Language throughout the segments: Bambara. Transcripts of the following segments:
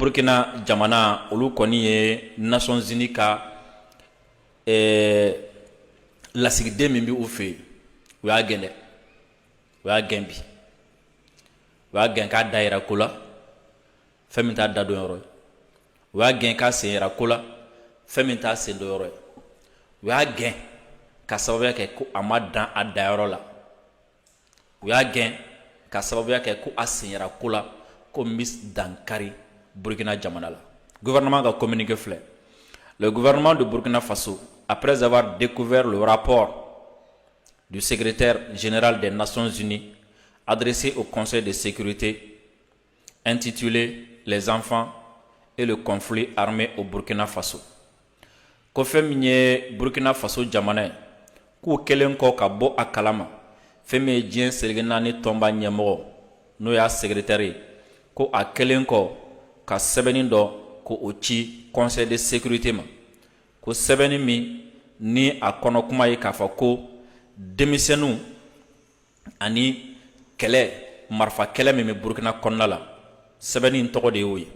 Burkina jamana olu kɔni ye Nations Unies ka lasigiden min bi u fɛ u y'a gɛn dɛ, u y'a gɛn bi, u y'a gɛn k'a da yira ko la fɛn min t'a da don yɔrɔ ye, u y'a gɛn k'a sen yira ko la fɛn min t'a sen don yɔrɔ ye, u y'a gɛn ka sababuya kɛ ko a ma dan a dayɔrɔ la, u y'a gɛn ka sababuya kɛ ko a sen yira ko la ko min bɛ dankari Burkina jamana la. Gouvernement ka communiqué filɛ. Le gouvernement de Burkina Faso, après avoir découvert le rapport du secrétaire général des Nations Unies adressé au Conseil de sécurité intitulé Les enfants et le conflit armé au Burkina Faso. Ko fɛn min ye Burkina Faso jamana ye k'u kɛlen kɔ ka bɔ a kalama fɛn min ye diɲɛ seleke naani tɔnba ɲɛmɔgɔ n'o y'a secrétaire ye ko a kɛlen kɔ ka sɛbɛnni dɔ ko o ci Conseil de sécurité ma, ko sɛbɛnni min ni a kɔnɔ kuma ye k'a fɔ ko denmisɛnninw ani kɛlɛ marifa kɛlɛ min bɛ Burkina kɔnɔna la, sɛbɛnni in tɔgɔ de y'o ye.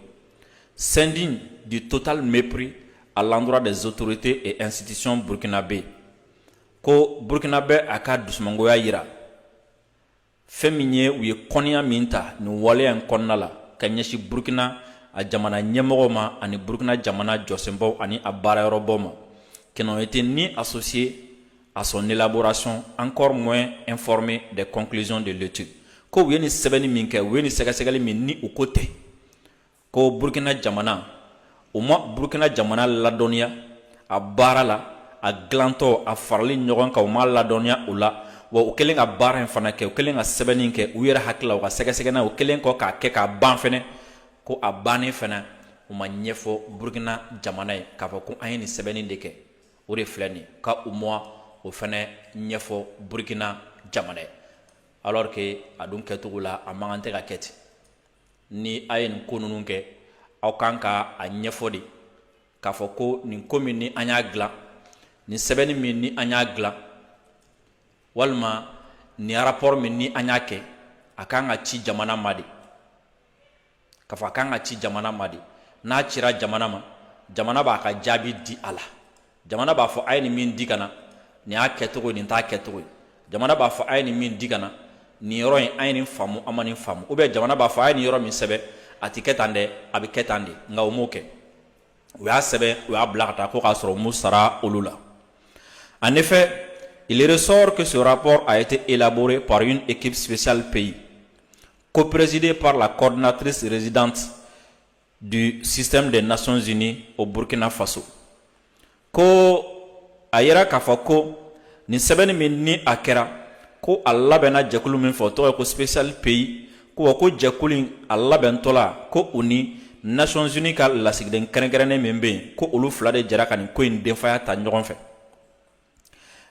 S'indigne du total mépris à l'endroit des autorités et institutions burkinabé, ko Burkinabé a ka dusumangoya yira fɛn min ye u ye kɔnniya min ta nin waleya in kɔnɔna la ka ɲɛsin Burkina a jamana ɲɛmɔgɔw ma ani Burkina jamana jɔsenbaw ani a baarayɔrɔbaw ma, qui n'ont été ni associés à son élaboration, encore moins informés des conclusions de l'étude. Ko u ye nin sɛbɛnni min kɛ, u ye nin sɛgɛsɛgɛli min ni u ko tɛ, ko Burkina jamana u ma Burkina jamana ladɔnniya a baara la, a dilantɔ a farali ɲɔgɔn kan u ma ladɔnniya o la, wa u kɛlen ka baara in fana kɛ, u kɛlen ka sɛbɛnni in kɛ u yɛrɛ hakili la, u ka sɛgɛsɛgɛna u kɛlen kɔ k'a kɛ k'a ban fɛnɛ, ko a bannen fana u ma ɲɛfɔ Burkina jamana ye k'a fɔ ko an ye nin sɛbɛnni de kɛ, o de filɛ nin ye, ka u ma o fana ɲɛfɔ Burkina jamana ye, alors que a dun kɛcogo la a man kan tɛ ka kɛ ten. Ni a ye nin ko ninnu kɛ aw kan ka a ɲɛfɔ de k'a fɔ ko nin ko min ni an y'a dilan, nin sɛbɛnni min ni an y'a dilan, walima nin rapport min ni an y'a kɛ a kan ka ci jamana ma de, k'a fɔ a kan ka ci jamana ma de. N'a cira jamana ma, jamana b'a ka jaabi di a la, jamana b'a fɔ a ye nin min di ka na nin y'a kɛcogo ye nin t'a kɛcogo ye, jamana b'a fɔ a ye nin min di ka na nin yɔrɔ in an ye nin faamu an ma nin faamu, ou bien jamana b'a fɔ a ye nin yɔrɔ min sɛbɛn a ti kɛ tan dɛ a bɛ kɛ tan de, nka o m'o kɛ, u y'a sɛbɛn u y'a bila ka taa ko k'a sɔrɔ mu sara olu la. En effet, il ressort que ce rapport a été élaboré par une équipe spéciale pays, coprésidée par la coordinatrice résidente du système des Nations Unies au Burkina Faso. Ko a yira k'a fɔ ko nin sɛbɛnni min ni a kɛra ko a labɛnna jɛkulu min fɛ o tɔgɔ ye ko spécial pays, ko ko jɛkulu in a labɛntɔla ko u ni Nations Unies ka lasigiden kɛrɛnkɛrɛnnen min bɛ yen ko olu fila de jɛra ka nin ko in denfaya ta ɲɔgɔn fɛ.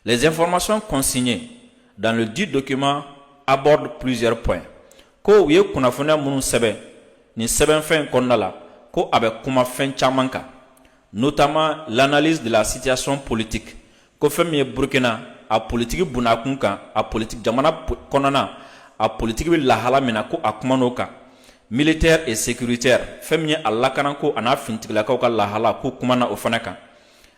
Les informations consignées dans le dit document abordent plusieurs points. Ko u ye kunnafoniya minnu sɛbɛn nin sɛbɛnfɛn in kɔnɔna la ko a bɛ kuma fɛn caman kan, notamment l'analyse de la situation politique, ko fɛn min ye Burkina a politiki bunakun kan, a politique jamana kɔnɔna a politiki bɛ lahala min na ko a kuma n'o kan, militaire et sécuritaire fɛn min ye a lakanako a n'a finitigilakaw ka lahala k'u kumana o fana kan,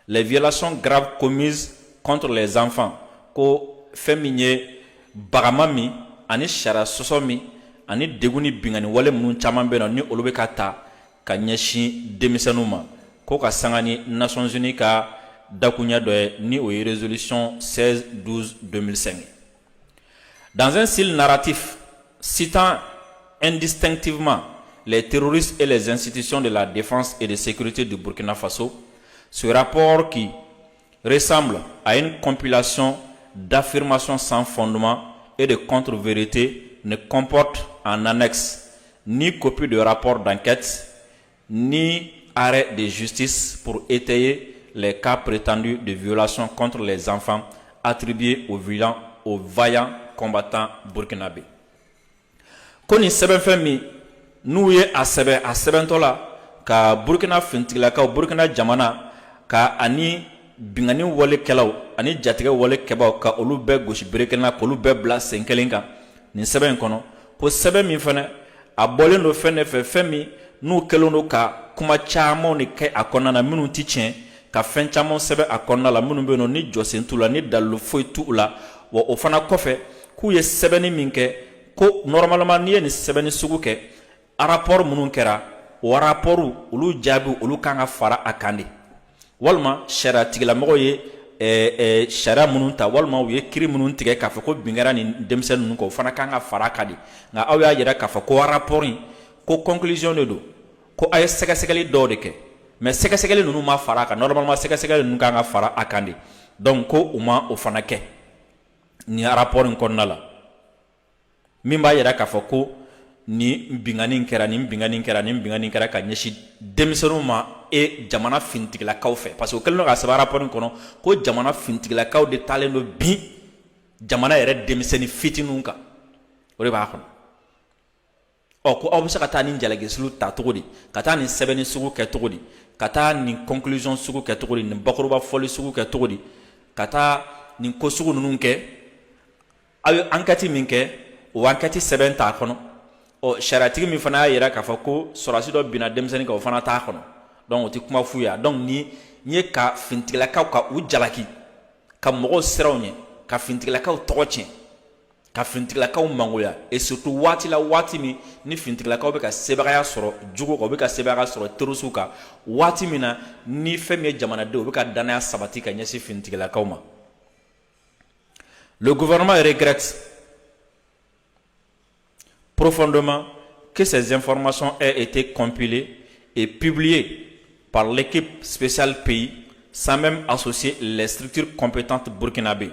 les violations graves commises contre les enfants, ko fɛn min ye bagama min ani sariya sɔsɔ min ani degun ni bingani wale minnu caman bɛ yen nɔ ni olu bɛ ka ta ka ɲɛsin denmisɛnninw ma, ko ka sanga ni Nations Unies ka dakunya dɔ ye ni o ye résolution 16/12/2005. Dans un style narratif citant indistinctivement les terroristes et les institutions de la défense et de sécurité du Burkina Faso, ce rapport qui ressemble à une compilation d'affirmations sans fondement et de contre-vérités ne comporte en annexe ni copie de rapport d'enquête ni arrêt de justice pour étayer les cas prétendus de violation contre les enfants attribués aux vaillants combattants burkinabés. Ko nin sɛbɛnfɛn min n'u ye a sɛbɛntɔ la ka Burkina fintigilakaw Burkina jamana ka ani bingani walekɛlaw ani jatigɛ walekɛbaw ka olu bɛɛ gosi bere kelen na k'olu bɛɛ bila sen kelen kan nin sɛbɛn in kɔnɔ, ko sɛbɛn min fana a bɔlen don fɛn de fɛ fɛn min n'u kɛlen don ka kuma caman de kɛ a kɔnɔna na minnu ti tiɲɛ ka fɛn caman sɛbɛn a kɔnɔna la minnu bɛ yen nɔ ni jɔsen t'u la ni dalilu foyi t'u la wa o fana kɔfɛ k'u ye sɛbɛnni min kɛ ko normalement n'i ye nin sɛbɛnni sugu kɛ rapport minnu kɛra o rapport olu jaabi olu kan ka fara a kan de walima sariya tigilamɔgɔw ye sariya minnu ta walima u ye kiiri minnu tigɛ k'a fɔ ko bin kɛra nin denmisɛnnin ninnu kan o fana kan ka fara a kan de nka aw y'a jira k'a fɔ ko rapport in ko conclusion de don ko a ye sɛgɛsɛgɛli dɔw de kɛ mais sɛgɛsɛgɛli ninnu ma fara a kan normalement sɛgɛsɛgɛli ninnu kan ka fara a kan de donc ko u ma o fana kɛ nin rapport in kɔnɔna la min b'a jira k'a fɔ ko nin bingani kɛra nin bingani kɛra nin bingani kɛra ka ɲɛsin denmisɛnninw ma jamana finitigilakaw fɛ parce que o kɛlen don ka sɛbɛn rapport in kɔnɔ ko jamana finitigilakaw de taalen don bin jamana yɛrɛ denmisɛnnin fitininw kan o de b'a kɔnɔ ko aw bɛ se ka taa nin jalakisiliw ta cogo di ka taa nin sɛbɛnni sugu kɛ cogo di ka taa nin conclusion sugu kɛ cogo di nin bakuruba fɔli sugu kɛ cogo di ka taa nin ko sugu ninnu kɛ aw ye enquête min kɛ o enquête sɛbɛn t'a kɔnɔ sariyatigi min fana y'a jira k'a fɔ ko sɔrɔdasi dɔ binna denmisɛnnin kan o fana t'a kɔnɔ donc o tɛ kuma f'u ye donc ni ye ka finitigilakaw ka u jalaki ka mɔgɔw siran u ɲɛ ka finitigilakaw tɔgɔ tiɲɛ ka finitigilakaw mangoya et surtout waati la waati min ni finitigilakaw bɛ ka sebagaya sɔrɔ jugu kan u bɛ ka sebagaya sɔrɔ terrorisiw kan waati min na ni fɛn min ye jamanadenw u bɛ ka danaya sabati ka ɲɛsin finitigilakaw ma. Le gouvernement regrette profondément que ces informations aient été compilées et publiées par l'équipe spéciale pays sans même associer les structures compétentes burkinabé.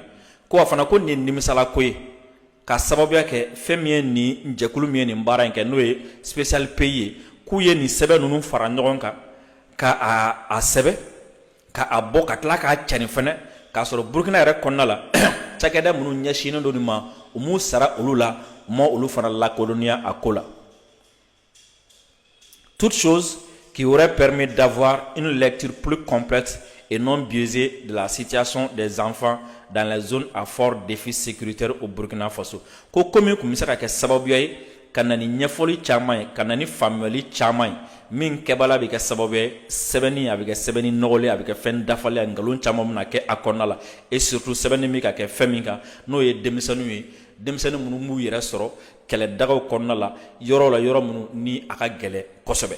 Ko afana ko ni nimisala ko ye ka sababuya kɛ fɛn min ye nin jɛkulu min ye nin baara in kɛ n'o ye spécial pays ye k'u ye nin sɛbɛn ninnu fara ɲɔgɔn kan ka a sɛbɛn ka a bɔ ka tila k'a cani fɛnɛ k'a sɔrɔ burukina yɛrɛ kɔnɔna la cakɛda minnu ɲɛsinnen don nin ma u m'u sara olu la u ma olu fana lakodɔnniya a ko la. Toute chose qui aurait permis d'avoir une lecture plus complète et non biaisée de la situation des enfants dans les zones à fort défi sécuritaire au Burkina Faso. Ko komi kun bɛ se ka kɛ sababuya ye ka na ni ɲɛfɔli caman ye ka na ni faamuyali caman ye min kɛbala bɛ kɛ sababuya ye sɛbɛnni a bɛ kɛ sɛbɛnni nɔgɔlen a bɛ kɛ fɛn dafalen a nkalon caman bɛna kɛ a kɔnɔna la et surtout sɛbɛnni bɛ ka kɛ fɛn min kan n'o ye denmisɛnninw ye denmisɛnnin minnu b'u yɛrɛ sɔrɔ kɛlɛdagaw kɔnɔna la yɔrɔ la yɔrɔ minnu ni a ka gɛlɛn kosɛbɛ.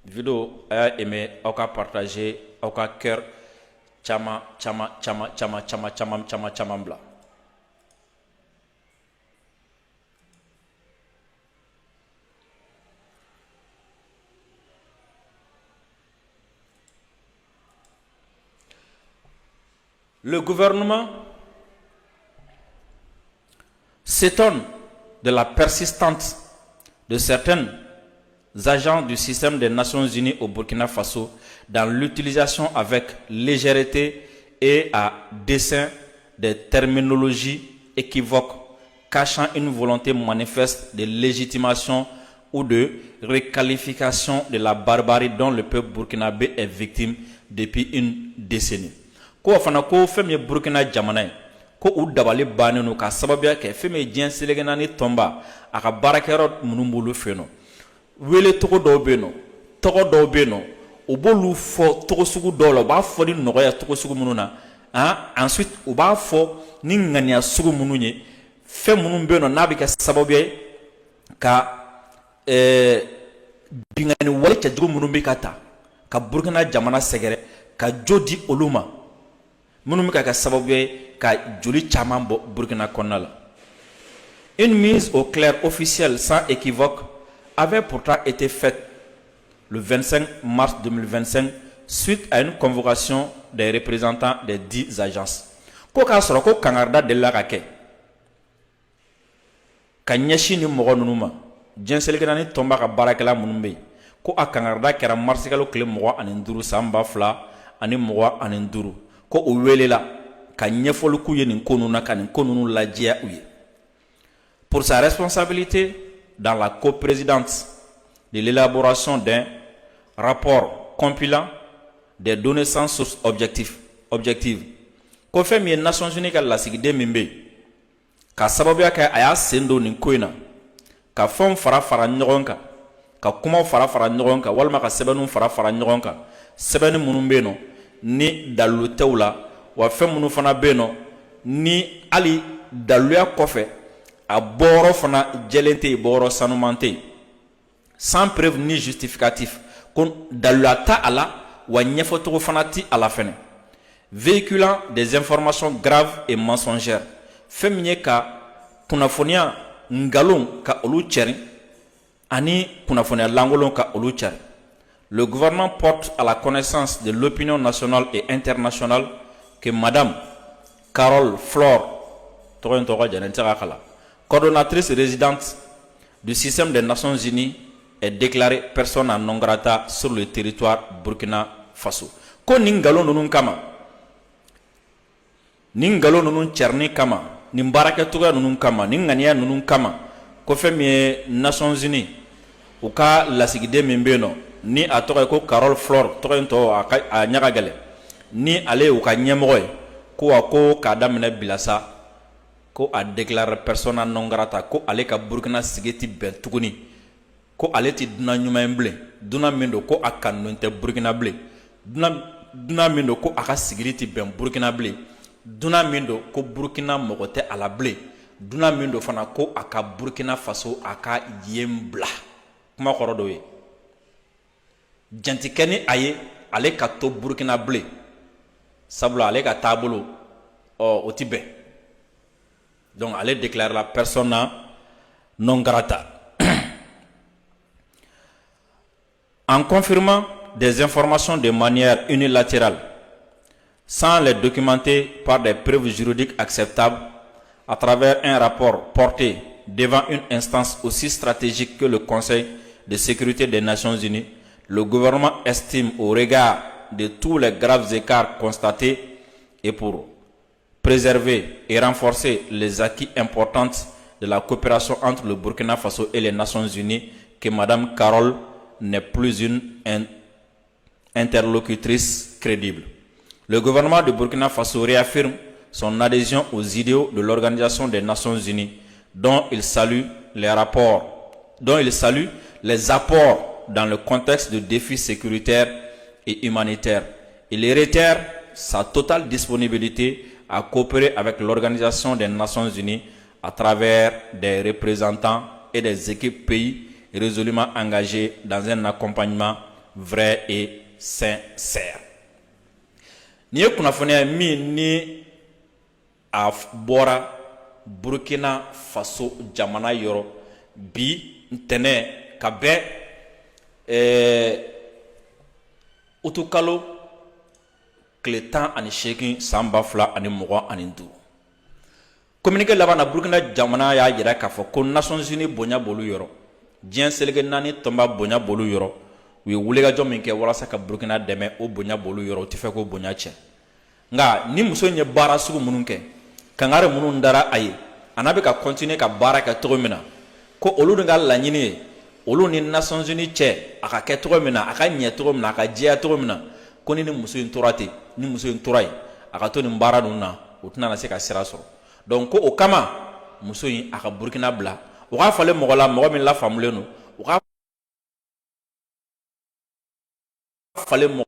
Vidéo a y'a aimé aw ka partager aw ka cœur caman bila. Le gouvernement s'étonne de la persistance de certains agents du système des Nations Unies au Burkina Faso dans l'utilisation avec légèreté et à dessein des terminologies équivoques cachant une volonté manifeste de légitimation ou de requalification de la barbarie dont le peuple burkinabé est victime depuis une décennie. Ko fana ko fɛn min ye Burkina jamana ye ko u dabali bannen don ka sababuya kɛ fɛn min ye diɲɛ seleke naani tɔnba a ka baarakɛyɔrɔ minnu b'olu fɛ yen nɔ wele tɔgɔ dɔw bɛ yen nɔ tɔgɔ dɔw bɛ yen nɔ u b'olu fɔ tɔgɔ sugu dɔw la u b'a fɔ ni nɔgɔya tɔgɔ sugu minnu na ensuite u b'a fɔ ni ŋaniya sugu minnu ye fɛn minnu bɛ yen nɔ n'a bɛ kɛ sababuya ye ka bingani wale cɛjugu minnu bɛ ka ta ka Burkina jamana sɛgɛrɛ ka jo di olu ma minnu bɛ ka kɛ sababu ye ka joli caman bɔ Burkina kɔnɔna la. Une mise au clair officielle sans équivoque avait pourtant été faite le 25 mars 2025 suite à une convocation des représentants des 10 agences. Ko k'a sɔrɔ ko kangarida delila ka kɛ ka ɲɛsin ni mɔgɔ ninnu ma diɲɛ seleke naani tɔnba ka baarakɛla minnu bɛ yen ko a kangarida kɛra marisi kalo tile 25 san 2025 ko o welela ka ɲɛfɔli k'u ye nin ko ninnu na ka nin ko ninnu lajɛya u ye. Pour sa responsabilité dans la coprésidence de l'élaboration d'un rapport compilant des données sans source objective ko fɛn min ye Nations Unies ka lasigiden min bɛ yen ka sababuya kɛ a y'a sen don nin ko in na ka fɛnw fara fara ɲɔgɔn kan ka kumaw fara fara ɲɔgɔn kan walima ka sɛbɛnninw fara fara ɲɔgɔn kan sɛbɛnni minnu bɛ yen nɔ ni dalilu tɛw la wa fɛn minnu fana bɛ yen nɔ ni hali daluya kɔfɛ a bɔyɔrɔ fana jɛlen tɛ yen bɔyɔrɔ sanuman tɛ yen sans preuve ni justificatif ko daluya ta a la wa ɲɛfɔcogo fana ti a la fɛnɛ véhiculant des informations graves et mensongères fɛn min ye ka kunnafoniya ngalon ka olu cɛri ani kunnafoniya lankolon ka olu cɛri. Le gouvernement porte à la connaissance de l'opinion nationale et internationale que Madame Carole Flore, coordonnatrice résidente du système des Nations Unies, est déclarée persona non grata sur le territoire Burkina Faso. Ko nin ngalon nunun kama, nin ngalon nunun cɛrni kama, nin baarakɛcogoya nunun kama, nin ŋaniya nunun kama, ko fɛn min ye Nations Unies u ka lasigiden min bɛ yen nɔ ni a tɔgɔ ye ko Carole Flore tɔgɔ in tɔ a ɲaga gɛlɛn ni ale ye u ka ɲɛmɔgɔ ye ko wa ko k'a daminɛ bila sa ko a déclaré persona non grata ko ale ka Burkina sigi tɛ bɛn tuguni ko ale tɛ dunan ɲuman ye bilen dunan min don ko a kanunen tɛ Burkina bilen dunan min don ko a ka sigili tɛ bɛn Burkina bilen dunan min don ko Burkina mɔgɔ tɛ a la bilen dunan min don fana ko a ka Burkina Faso a ka yen bila kuma kɔrɔ dɔ ye jantikɛ ni a ye ale ka to Burkina bilen sabula ale ka taabolo o ti bɛn donc ale déclare la persona non grata en confirmant des informations de manière unilatérale sans les documenter par des preuves juridiques acceptables à travers un rapport porté devant une instance aussi stratégique que le Conseil de sécurité des Nations Unies. Le gouvernement estime au regard de tous les graves écarts constatés et pour préserver et renforcer les acquis importants de la coopération entre le Burkina Faso et les Nations Unies que Mme Carole n'est plus une interlocutrice crédible. Le gouvernement de Burkina Faso réaffirme son adhésion aux idéaux de l'Organisation des Nations Unies dont il salue les apports dans le contexte de défis sécuritaires et humanitaires. Il réitère sa totale disponibilité à coopérer avec l'Organisation des Nations Unies à travers des représentants et des équipes pays résolument engagés dans un accompagnement vrai et sincère. Ni ye kunnafoniya min ni a bɔra Burkina Faso jamana yɔrɔ bi ntɛnɛn ka bɛn utukalo tile 18 san 2025. Communiqué laban na Burkina jamana y'a yira k'a fɔ ko Nations Unies bonya bolu yɔrɔ diɲɛ seleke 4 tɔnba bonya bolu yɔrɔ u ye wulikajɔ min kɛ walasa ka Burkina dɛmɛ o bonya bolu yɔrɔ u tɛ fɛ ko bonya cɛ nka ni muso in ye baara sugu minnu kɛ kangare minnu dara a ye a n'a bɛ ka continuer ka baara kɛ cogo min na ko olu de ka laɲini ye olu ni Nations Unies cɛ a ka kɛ cogo min na a ka ɲɛ cogo min na a ka jɛya cogo min na ko ni muso in tora ten ni muso in tora yen a ka to nin baara ninnu na o tɛna se ka sira sɔrɔ donc ko o kama muso in a ka Burkina bila o k'a falen mɔgɔ la mɔgɔ min lafaamulen don o k'a falen mɔgɔ